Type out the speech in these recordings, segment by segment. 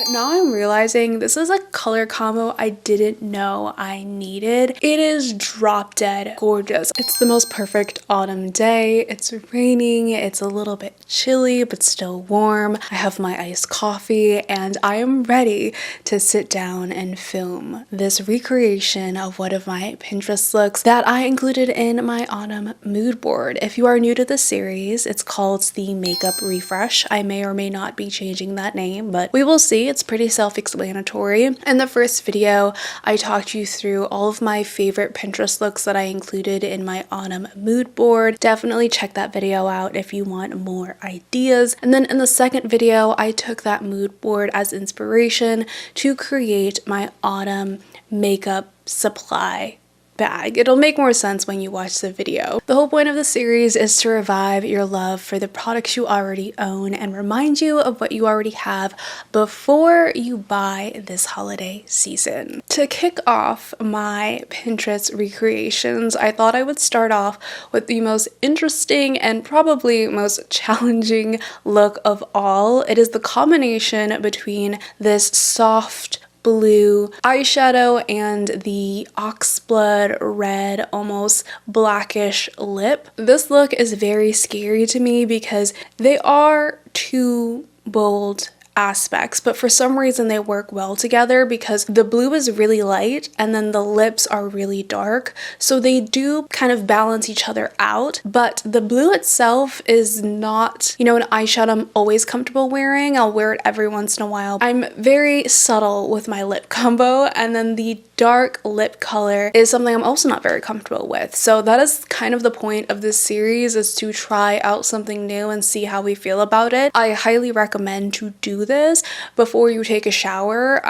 But now I'm realizing this is a color combo I didn't know I needed. It is drop dead gorgeous. It's the most perfect autumn day. It's raining, it's a little bit chilly, but still warm. I have my iced coffee and I am ready to sit down and film this recreation of one of my Pinterest looks that I included in my autumn mood board. If you are new to the series, it's called the Makeup Refresh. I may or may not be changing that name, but we will see. It's pretty self-explanatory. In the first video, I talked you through all of my favorite Pinterest looks that I included in my autumn mood board. Definitely check that video out if you want more ideas. And then in the second video, I took that mood board as inspiration to create my autumn makeup supply bag. It'll make more sense when you watch the video. The whole point of the series is to revive your love for the products you already own and remind you of what you already have before you buy this holiday season. To kick off my Pinterest recreations, I thought I would start off with the most interesting and probably most challenging look of all. It is the combination between this soft blue eyeshadow and the oxblood red, almost blackish lip. This look is very scary to me because they are two bold aspects, but for some reason they work well together because the blue is really light and then the lips are really dark, so they do kind of balance each other out. But the blue itself is not, you know, an eyeshadow I'm always comfortable wearing. I'll wear it every once in a while. I'm very subtle with my lip combo, and then the dark lip color is something I'm also not very comfortable with. So that is kind of the point of this series, is to try out something new and see how we feel about it. I highly recommend to do this before you take a shower,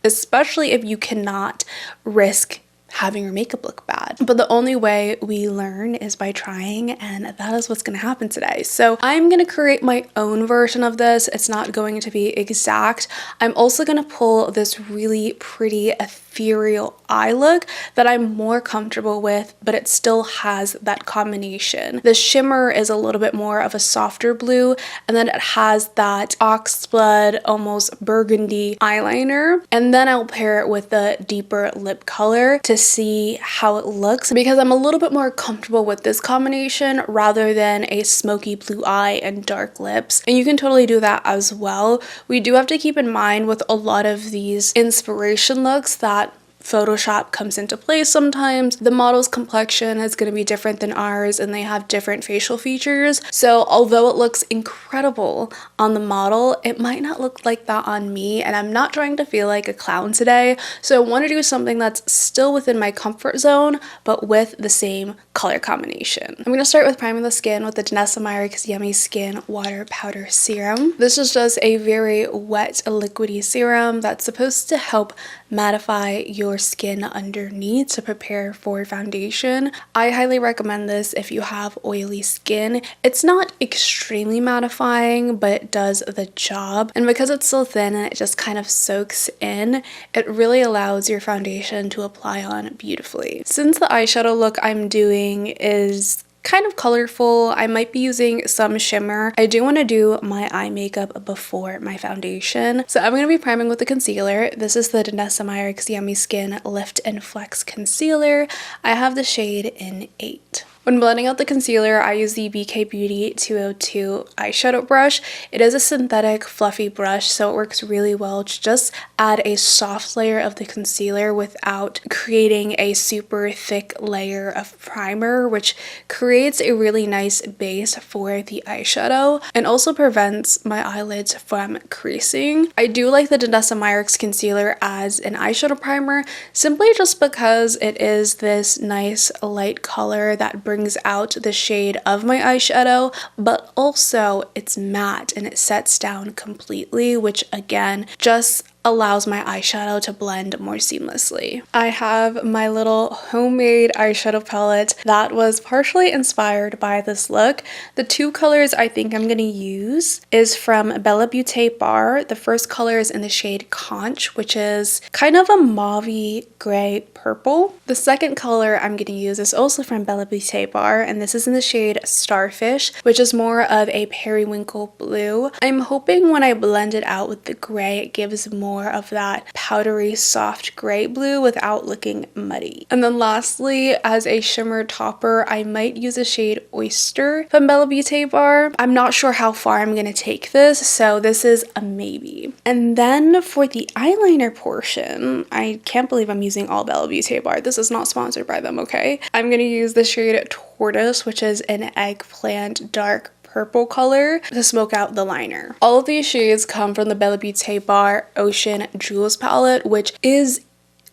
especially if you cannot risk having your makeup look bad. But the only way we learn is by trying, and that is what's going to happen today. So I'm going to create my own version of this. It's not going to be exact. I'm also going to pull this really pretty ethereal eye look that I'm more comfortable with, but it still has that combination. The shimmer is a little bit more of a softer blue, and then it has that oxblood, almost burgundy eyeliner, and then I'll pair it with the deeper lip color to see how it looks, because I'm a little bit more comfortable with this combination rather than a smoky blue eye and dark lips. And you can totally do that as well. We do have to keep in mind with a lot of these inspiration looks that Photoshop comes into play sometimes. The model's complexion is going to be different than ours, and they have different facial features. So although it looks incredible on the model, it might not look like that on me, and I'm not trying to feel like a clown today. So I want to do something that's still within my comfort zone, but with the same color combination. I'm going to start with priming the skin with the Danessa Myricks Yummy Skin Water Powder Serum. This is just a very wet, liquidy serum that's supposed to help mattify your skin underneath to prepare for foundation. I highly recommend this if you have oily skin. It's not extremely mattifying, but it does the job. And because it's so thin and it just kind of soaks in, it really allows your foundation to apply on beautifully. Since the eyeshadow look I'm doing is kind of colorful, I might be using some shimmer. I do want to do my eye makeup before my foundation. So I'm going to be priming with the concealer. This is the Danessa Myricks Yummy Skin Lift and Flex Concealer. I have the shade in 8. When blending out the concealer, I use the BK Beauty 202 eyeshadow brush. It is a synthetic fluffy brush, so it works really well to just add a soft layer of the concealer without creating a super thick layer of primer, which creates a really nice base for the eyeshadow and also prevents my eyelids from creasing. I do like the Danessa Myricks concealer as an eyeshadow primer, simply just because it is this nice light color that brings out the shade of my eyeshadow, but also it's matte and it sets down completely, which again just allows my eyeshadow to blend more seamlessly. I have my little homemade eyeshadow palette that was partially inspired by this look. The two colors I think I'm going to use is from Bella Beauté Bar. The first color is in the shade Conch, which is kind of a mauvey gray purple. The second color I'm going to use is also from Bella Beauté Bar, and this is in the shade Starfish, which is more of a periwinkle blue. I'm hoping when I blend it out with the gray, it gives more of that powdery soft gray blue without looking muddy. And then lastly, as a shimmer topper, I might use a shade Oyster from Bella Beauté Bar. I'm not sure how far I'm going to take this, so this is a maybe. And then for the eyeliner portion, I can't believe I'm using all Bella Beauté Bar. This is not sponsored by them, okay? I'm going to use the shade Tortoise, which is an eggplant dark purple color to smoke out the liner. All of these shades come from the Bella Beauté Bar Ocean Jewels palette, which is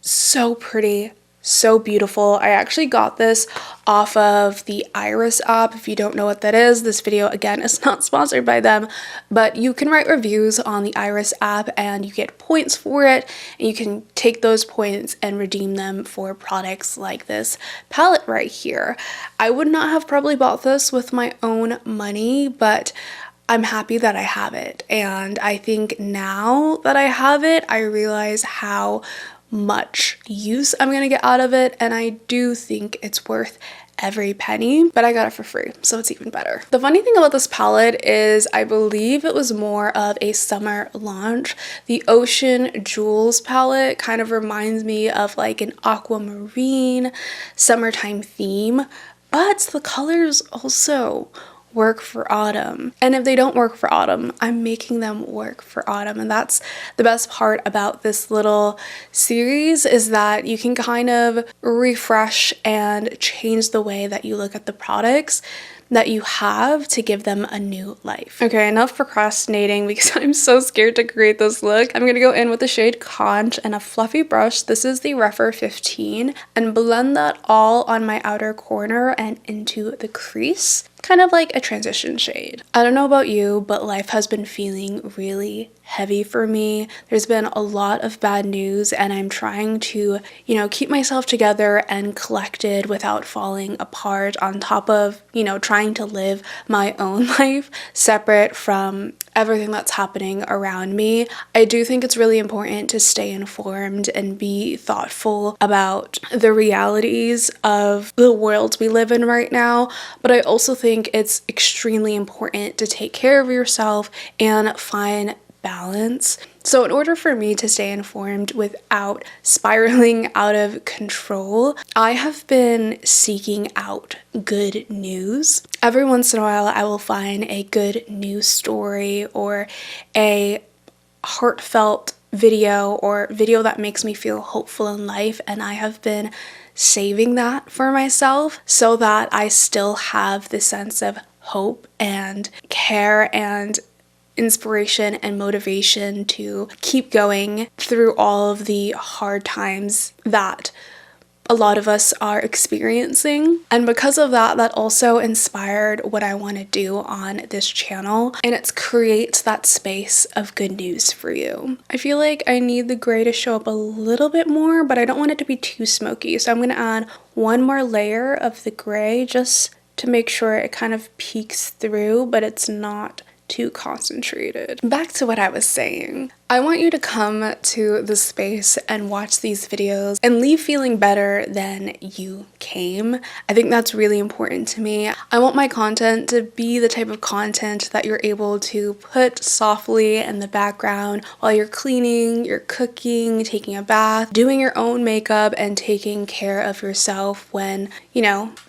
so pretty, so beautiful. I actually got this off of the Iris app. If you don't know what that is, this video again is not sponsored by them, but you can write reviews on the Iris app and you get points for it, and you can take those points and redeem them for products like this palette right here. I would not have probably bought this with my own money, but I'm happy that I have it, and I think now that I have it, I realize how much use I'm gonna get out of it, and I do think it's worth every penny, but I got it for free, so it's even better. The funny thing about this palette is I believe it was more of a summer launch. The Ocean Jewels palette kind of reminds me of like an aquamarine summertime theme, but the colors also work for autumn. And if they don't work for autumn, I'm making them work for autumn. And that's the best part about this little series, is that you can kind of refresh and change the way that you look at the products that you have to give them a new life. Okay, enough procrastinating because I'm so scared to create this look. I'm gonna go in with the shade Conch and a fluffy brush. This is the Reframe 15, and blend that all on my outer corner and into the crease. Kind of like a transition shade. I don't know about you, but life has been feeling really heavy for me. There's been a lot of bad news, and I'm trying to, keep myself together and collected without falling apart, on top of, trying to live my own life separate from everything that's happening around me. I do think it's really important to stay informed and be thoughtful about the realities of the world we live in right now, but I also think it's extremely important to take care of yourself and find balance. So in order for me to stay informed without spiraling out of control, I have been seeking out good news. Every once in a while, I will find a good news story or a heartfelt video or video that makes me feel hopeful in life, and I have been saving that for myself so that I still have this sense of hope and care and inspiration and motivation to keep going through all of the hard times that a lot of us are experiencing. And because of that, that also inspired what I want to do on this channel, and it's create that space of good news for you. I feel like I need the gray to show up a little bit more, but I don't want it to be too smoky, so I'm going to add one more layer of the gray just to make sure it kind of peeks through, but it's not too concentrated. Back to what I was saying. I want you to come to the space and watch these videos and leave feeling better than you came. I think that's really important to me. I want my content to be the type of content that you're able to put softly in the background while you're cleaning, you're cooking, taking a bath, doing your own makeup, and taking care of yourself when,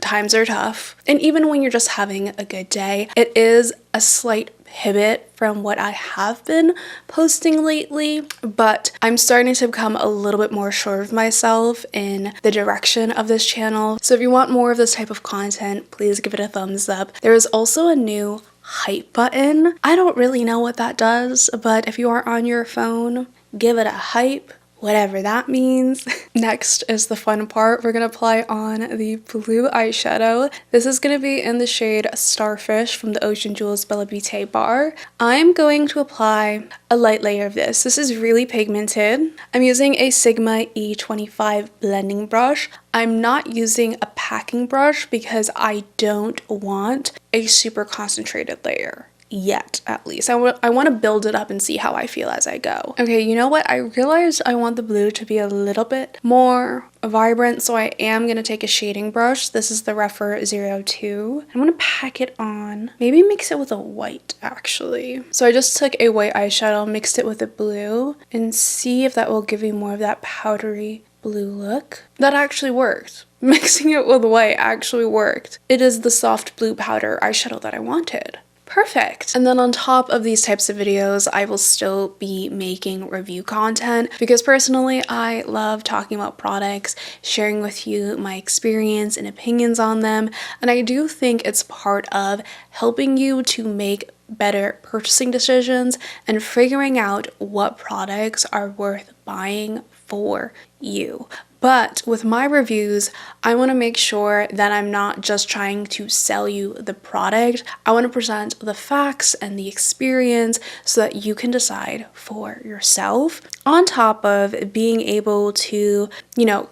times are tough. And even when you're just having a good day, it is a slight pivot from what I have been posting lately, but I'm starting to become a little bit more sure of myself in the direction of this channel. So if you want more of this type of content, please give it a thumbs up. There is also a new hype button. I don't really know what that does, but if you are on your phone, give it a hype whatever that means. Next is the fun part. We're going to apply on the blue eyeshadow. This is going to be in the shade Starfish from the Ocean Jewels Bella Beauté bar. I'm going to apply a light layer of this. This is really pigmented. I'm using a Sigma E25 blending brush. I'm not using a packing brush because I don't want a super concentrated layer. Yet, at least. I want to build it up and see how I feel as I go. Okay, you know what? I realized I want the blue to be a little bit more vibrant, so I am going to take a shading brush. This is the Reffer 02. I'm going to pack it on. Maybe mix it with a white, actually. So I just took a white eyeshadow, mixed it with a blue, and see if that will give me more of that powdery blue look. That actually worked. Mixing it with white actually worked. It is the soft blue powder eyeshadow that I wanted. Perfect. And then on top of these types of videos, I will still be making review content because personally, I love talking about products, sharing with you my experience and opinions on them. And I do think it's part of helping you to make better purchasing decisions and figuring out what products are worth buying for you. But with my reviews, I want to make sure that I'm not just trying to sell you the product. I want to present the facts and the experience so that you can decide for yourself. On top of being able to,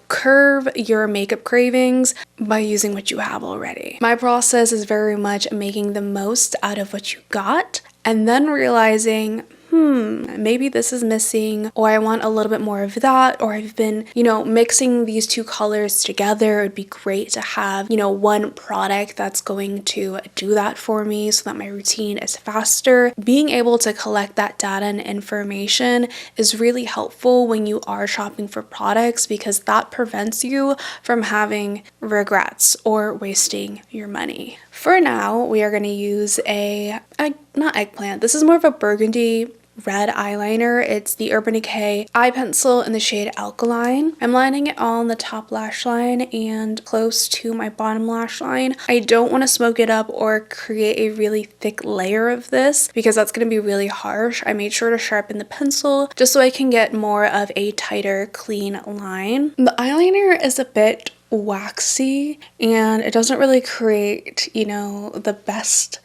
curb your makeup cravings by using what you have already. My process is very much making the most out of what you got and then realizing, maybe this is missing, or I want a little bit more of that, or I've been, mixing these two colors together. It would be great to have, one product that's going to do that for me so that my routine is faster. Being able to collect that data and information is really helpful when you are shopping for products because that prevents you from having regrets or wasting your money. For now, we are going to use not eggplant. This is more of a burgundy red eyeliner. It's the Urban Decay eye pencil in the shade Alkaline. I'm lining it all on the top lash line and close to my bottom lash line. I don't want to smoke it up or create a really thick layer of this because that's going to be really harsh. I made sure to sharpen the pencil just so I can get more of a tighter, clean line. The eyeliner is a bit waxy and it doesn't really create, the best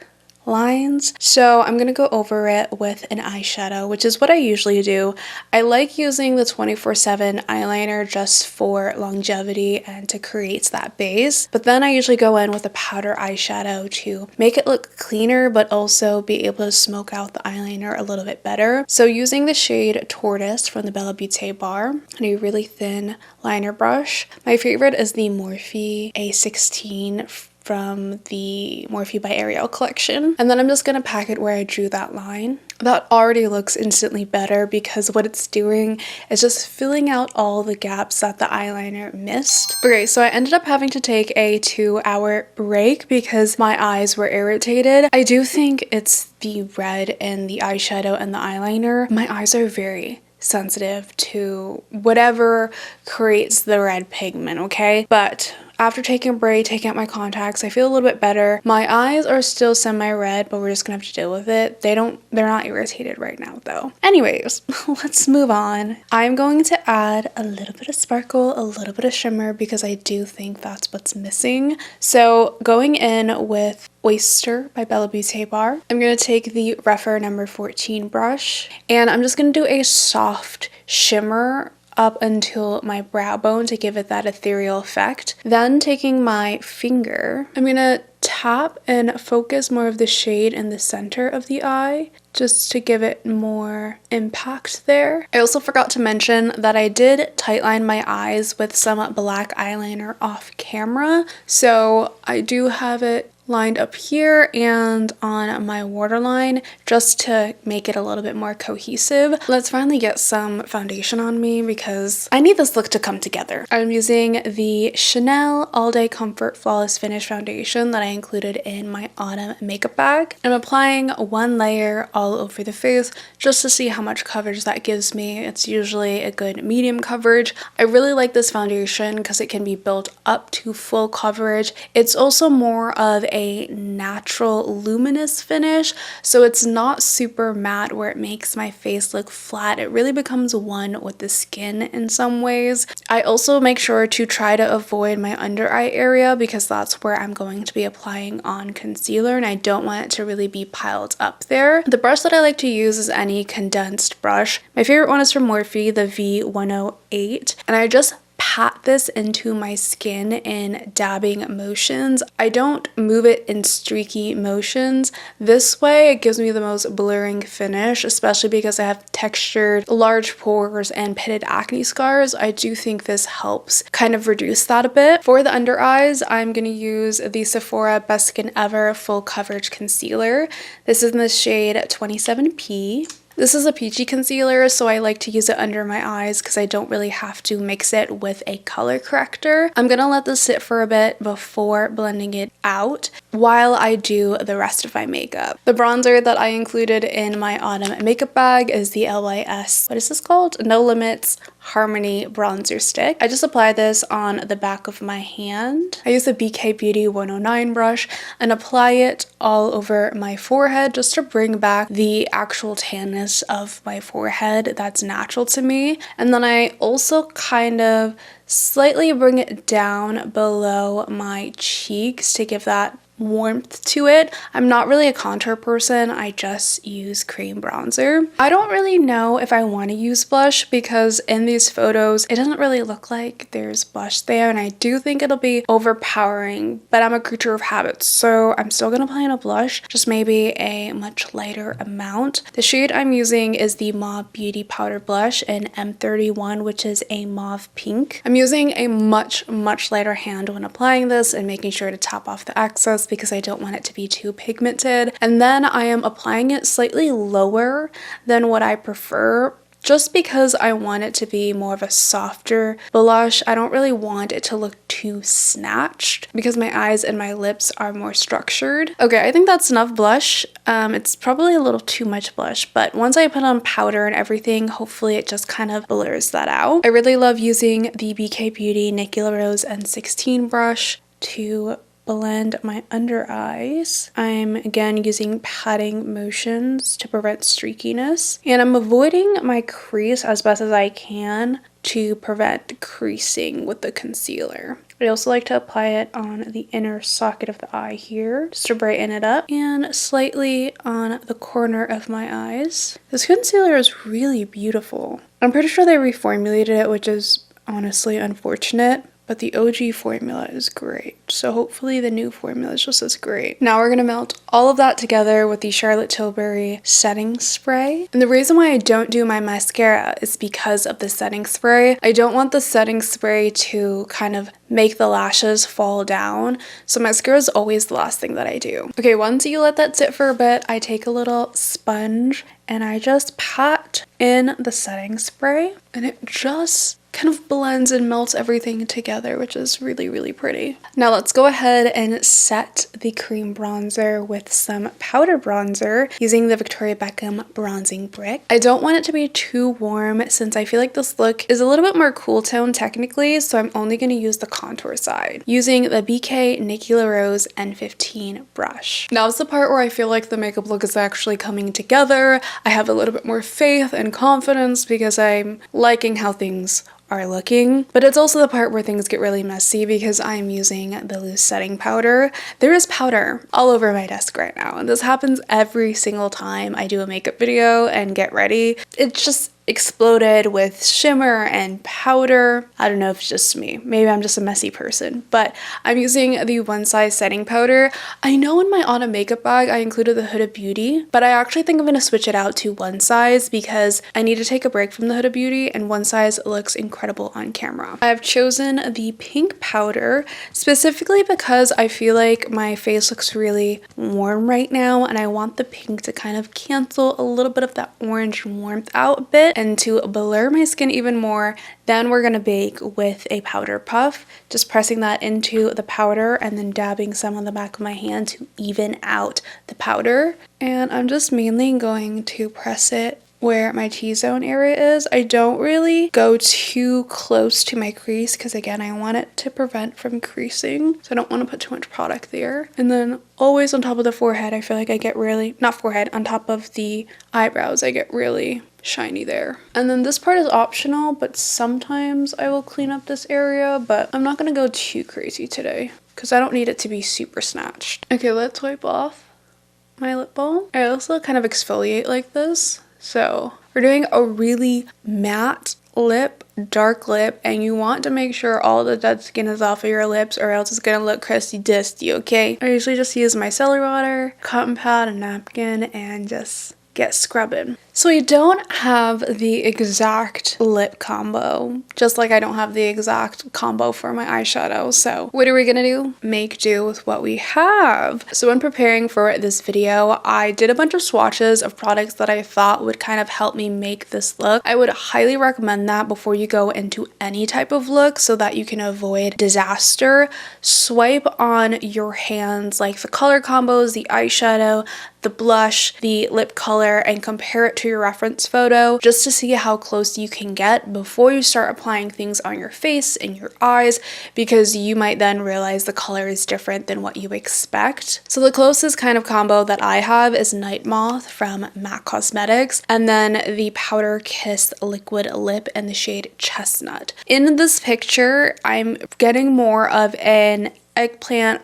lines. So I'm going to go over it with an eyeshadow, which is what I usually do. I like using the 24/7 eyeliner just for longevity and to create that base. But then I usually go in with a powder eyeshadow to make it look cleaner, but also be able to smoke out the eyeliner a little bit better. So using the shade Tortoise from the Bella Beauté bar and a really thin liner brush. My favorite is the Morphe A16 from the Morphe by Ariel collection. And then I'm just going to pack it where I drew that line. That already looks instantly better because what it's doing is just filling out all the gaps that the eyeliner missed. Okay, so I ended up having to take a 2-hour break because my eyes were irritated. I do think it's the red in the eyeshadow and the eyeliner. My eyes are very sensitive to whatever creates the red pigment, okay? But after taking a break, taking out my contacts, I feel a little bit better. My eyes are still semi-red, but we're just gonna have to deal with it. They're not irritated right now though. Anyways, let's move on. I'm going to add a little bit of sparkle, a little bit of shimmer because I do think that's what's missing. So going in with Oyster by Bella Beauté bar, I'm going to take the Reffer number 14 brush and I'm just going to do a soft shimmer up until my brow bone to give it that ethereal effect. Then taking my finger, I'm going to tap and focus more of the shade in the center of the eye just to give it more impact there. I also forgot to mention that I did tightline my eyes with some black eyeliner off camera. So I do have it lined up here and on my waterline just to make it a little bit more cohesive. Let's finally get some foundation on me because I need this look to come together. I'm using the Chanel All Day Comfort Flawless Finish foundation that I included in my autumn makeup bag. I'm applying one layer all over the face just to see how much coverage that gives me. It's usually a good medium coverage. I really like this foundation because it can be built up to full coverage. It's also more of a a natural luminous finish, so it's not super matte where it makes my face look flat. It really becomes one with the skin in some ways. I also make sure to try to avoid my under eye area because that's where I'm going to be applying on concealer, and I don't want it to really be piled up there. The brush that I like to use is any condensed brush. My favorite one is from Morphe, the V108, and I just pat this into my skin in dabbing motions. I don't move it in streaky motions. This way it gives me the most blurring finish, especially because I have textured large pores and pitted acne scars. I do think this helps kind of reduce that a bit. For the under eyes, I'm going to use the Sephora Best Skin Ever Full Coverage Concealer. This is in the shade 27P. This is a peachy concealer, so I like to use it under my eyes because I don't really have to mix it with a color corrector. I'm gonna let this sit for a bit before blending it out while I do the rest of my makeup. The bronzer that I included in my autumn makeup bag is the LYS, what is this called? No Limits Harmony Bronzer Stick. I just apply this on the back of my hand. I use the BK Beauty 109 brush and apply it all over my forehead just to bring back the actual tanness of my forehead that's natural to me. And then I also kind of slightly bring it down below my cheeks to give that warmth to it. I'm not really a contour person, I just use cream bronzer. I don't really know if I want to use blush because in these photos it doesn't really look like there's blush there, and I do think it'll be overpowering, but I'm a creature of habits, so I'm still gonna apply in a blush, just maybe a much lighter amount. The shade I'm using is the Mauve Beauty Powder Blush in M31, which is a mauve pink. I'm using a much lighter hand when applying this and making sure to tap off the excess because I don't want it to be too pigmented. And then I am applying it slightly lower than what I prefer, just because I want it to be more of a softer blush. I don't really want it to look too snatched because my eyes and my lips are more structured. Okay, I think that's enough blush. It's probably a little too much blush, but once I put on powder and everything, hopefully it just kind of blurs that out. I really love using the BK Beauty Nikki LaRose N16 brush to blend my under eyes. I'm again using patting motions to prevent streakiness, and I'm avoiding my crease as best as I can to prevent creasing with the concealer. I also like to apply it on the inner socket of the eye here just to brighten it up, and slightly on the corner of my eyes. This concealer is really beautiful. I'm pretty sure they reformulated it, which is honestly unfortunate, but the OG formula is great. So hopefully the new formula is just as great. Now we're gonna melt all of that together with the Charlotte Tilbury setting spray. And the reason why I don't do my mascara is because of the setting spray. I don't want the setting spray to kind of make the lashes fall down. So mascara is always the last thing that I do. Okay, once you let that sit for a bit, I take a little sponge and I just pat in the setting spray, and it just kind of blends and melts everything together, which is really pretty. Now let's go ahead and set the cream bronzer with some powder bronzer using the Victoria Beckham bronzing brick. I don't want it to be too warm since I feel like this look is a little bit more cool tone technically, so I'm only going to use the contour side using the BK Nikki LaRose N15 brush. Now is the part where I feel like the makeup look is actually coming together. I have a little bit more faith and confidence because I'm liking how things are looking, but it's also the part where things get really messy because I'm using the loose setting powder. There is powder all over my desk right now, and this happens every single time I do a makeup video and get ready. It's just exploded with shimmer and powder. I don't know if it's just me. Maybe I'm just a messy person, but I'm using the One Size setting powder. I know in my autumn makeup bag I included the Huda Beauty, but I actually think I'm going to switch it out to One Size because I need to take a break from the Huda Beauty, and One Size looks incredible on camera. I have chosen the pink powder specifically because I feel like my face looks really warm right now, and I want the pink to kind of cancel a little bit of that orange warmth out a bit. And to blur my skin even more, then we're gonna bake with a powder puff, just pressing that into the powder and then dabbing some on the back of my hand to even out the powder. And I'm just mainly going to press it where my T-zone area is. I don't really go too close to my crease because again, I want it to prevent from creasing. So I don't want to put too much product there. And then always on top of the forehead, I feel like I get really, not forehead, on top of the eyebrows, I get really shiny there. And then this part is optional, but sometimes I will clean up this area, but I'm not gonna go too crazy today because I don't need it to be super snatched. Okay, let's wipe off my lip balm. I also kind of exfoliate like this. So we're doing a really matte lip, dark lip, and you want to make sure all the dead skin is off of your lips or else it's gonna look crusty dusty, okay? I usually just use my micellar water, cotton pad, a napkin, and just get scrubbing. So I don't have the exact lip combo, just like I don't have the exact combo for my eyeshadow. So what are we gonna do? Make do with what we have. So when preparing for this video, I did a bunch of swatches of products that I thought would kind of help me make this look. I would highly recommend that before you go into any type of look so that you can avoid disaster. Swipe on your hands like the color combos, the eyeshadow, the blush, the lip color, and compare it to your reference photo just to see how close you can get before you start applying things on your face and your eyes, because you might then realize the color is different than what you expect. So the closest kind of combo that I have is Night Moth from MAC Cosmetics, and then the Powder Kiss liquid lip in the shade Chestnut. In this picture, I'm getting more of an eggplant,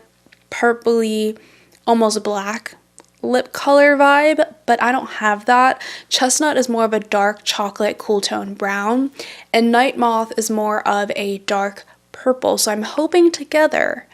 purpley, almost black lip color vibe, but I don't have that. Chestnut is more of a dark chocolate cool tone brown, and Night Moth is more of a dark purple. So I'm hoping together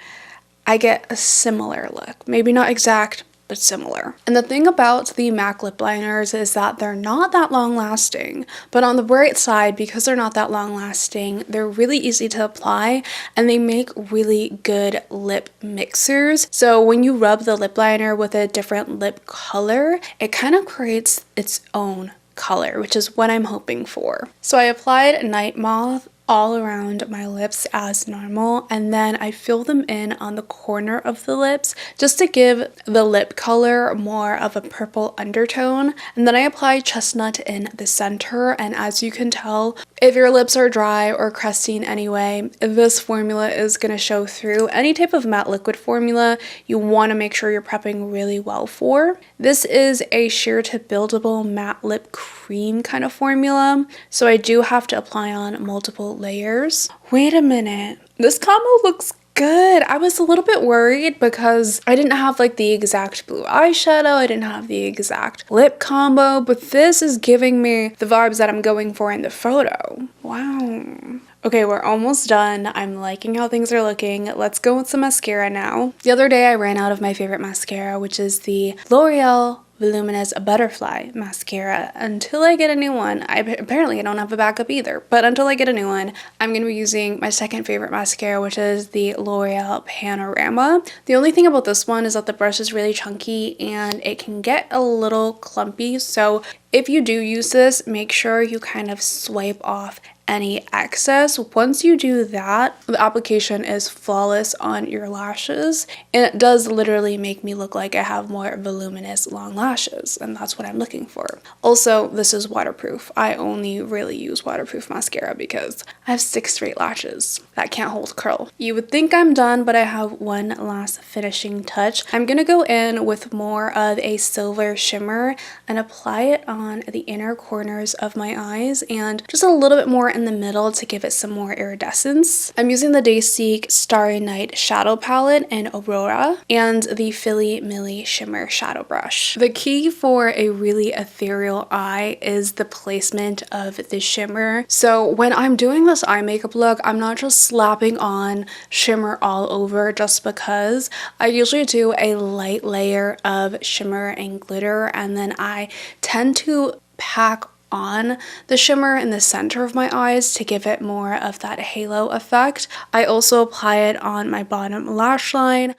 I get a similar look. Maybe not exact, but similar. And the thing about the MAC lip liners is that they're not that long lasting, but on the bright side, because they're not that long lasting, they're really easy to apply and they make really good lip mixers. So when you rub the lip liner with a different lip color, it kind of creates its own color, which is what I'm hoping for. So I applied Night Moth all around my lips as normal, and then I fill them in on the corner of the lips just to give the lip color more of a purple undertone. And then I apply Chestnut in the center, and as you can tell, if your lips are dry or crusty in any way, this formula is going to show through. Any type of matte liquid formula you want to make sure you're prepping really well for. This is a sheer to buildable matte lip cream kind of formula, so I do have to apply on multiple layers. Wait a minute, this combo looks good. I was a little bit worried because I didn't have like the exact blue eyeshadow, I didn't have the exact lip combo, but this is giving me the vibes that I'm going for in the photo. Wow. Okay, we're almost done. I'm liking how things are looking. Let's go with some mascara now. The other day I ran out of my favorite mascara, which is the L'Oreal Voluminous Butterfly mascara. Until I get a new one, apparently I don't have a backup either, but until I get a new one, I'm going to be using my second favorite mascara, which is the L'Oreal Panorama. The only thing about this one is that the brush is really chunky and it can get a little clumpy, so if you do use this, make sure you kind of swipe off any excess. Once you do that, the application is flawless on your lashes, and it does literally make me look like I have more voluminous long lashes, and that's what I'm looking for. Also, this is waterproof. I only really use waterproof mascara because I have 6 straight lashes that can't hold curl. You would think I'm done, but I have one last finishing touch. I'm gonna go in with more of a silver shimmer and apply it on the inner corners of my eyes and just a little bit more in the middle to give it some more iridescence. I'm using the Dayseek Starry Night Shadow Palette in Aurora and the Philly Millie Shimmer Shadow Brush. The key for a really ethereal eye is the placement of the shimmer. So when I'm doing this eye makeup look, I'm not just slapping on shimmer all over just because. I usually do a light layer of shimmer and glitter, and then I tend to pack on the shimmer in the center of my eyes to give it more of that halo effect. I also apply it on my bottom lash line.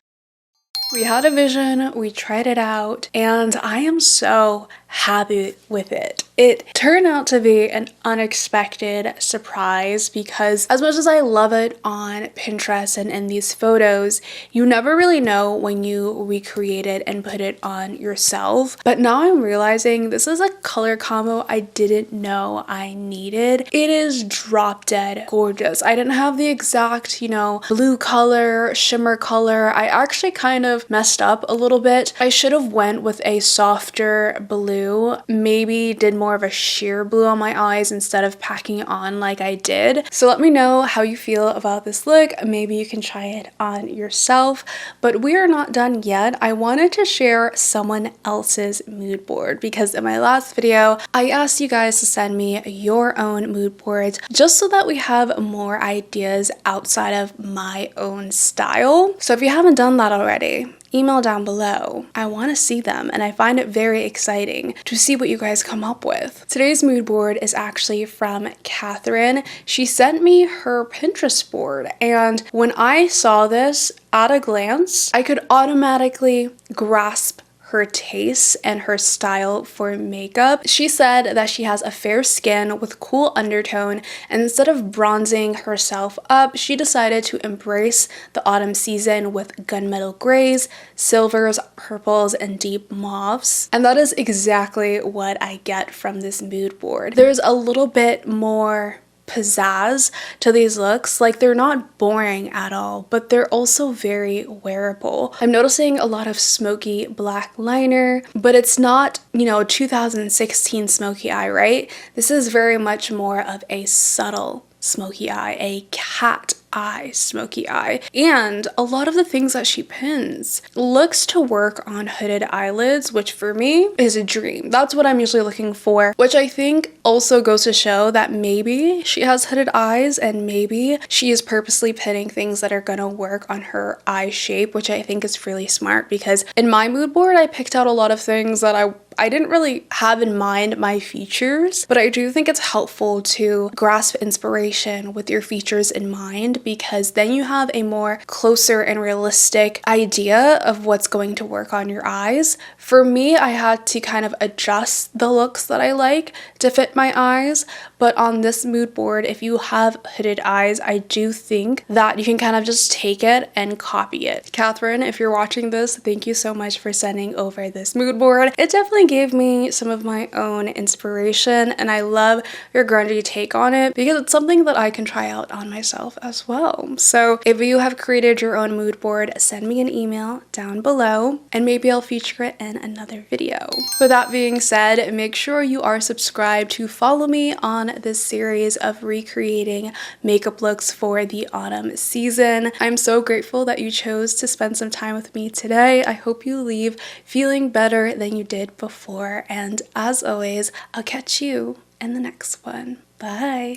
We had a vision, we tried it out, and I am so happy with it. It turned out to be an unexpected surprise because as much as I love it on Pinterest and in these photos, you never really know when you recreate it and put it on yourself. But now I'm realizing this is a color combo I didn't know I needed. It is drop dead gorgeous. I didn't have the exact, blue color, shimmer color. I actually kind of messed up a little bit. I should have went with a softer blue, maybe did more of a sheer blue on my eyes instead of packing it on like I did. So let me know how you feel about this look. Maybe you can try it on yourself, but we are not done yet. I wanted to share someone else's mood board because in my last video, I asked you guys to send me your own mood boards just so that we have more ideas outside of my own style. So if you haven't done that already, email down below. I want to see them and I find it very exciting to see what you guys come up with. Today's mood board is actually from Catherine. She sent me her Pinterest board and when I saw this at a glance, I could automatically grasp her taste and her style for makeup. She said that she has a fair skin with cool undertone, and instead of bronzing herself up, she decided to embrace the autumn season with gunmetal grays, silvers, purples, and deep mauves. And that is exactly what I get from this mood board. There's a little bit more pizzazz to these looks. Like, they're not boring at all, but they're also very wearable. I'm noticing a lot of smoky black liner, but it's not, 2016 smoky eye, right? This is very much more of a subtle smoky eye, a cat eye smoky eye. And a lot of the things that she pins looks to work on hooded eyelids, which for me is a dream. That's what I'm usually looking for, which I think also goes to show that maybe she has hooded eyes and maybe she is purposely pinning things that are gonna work on her eye shape, which I think is really smart because in my mood board, I picked out a lot of things that I didn't really have in mind my features, but I do think it's helpful to grasp inspiration with your features in mind because then you have a more closer and realistic idea of what's going to work on your eyes. For me, I had to kind of adjust the looks that I like to fit my eyes, but on this mood board, if you have hooded eyes, I do think that you can kind of just take it and copy it. Catherine, if you're watching this, thank you so much for sending over this mood board. It definitely gave me some of my own inspiration and I love your grungy take on it because it's something that I can try out on myself as well. So if you have created your own mood board, send me an email down below and maybe I'll feature it in another video. With that being said, make sure you are subscribed to follow me on this series of recreating makeup looks for the autumn season. I'm so grateful that you chose to spend some time with me today. I hope you leave feeling better than you did before, and as always, I'll catch you in the next one. Bye!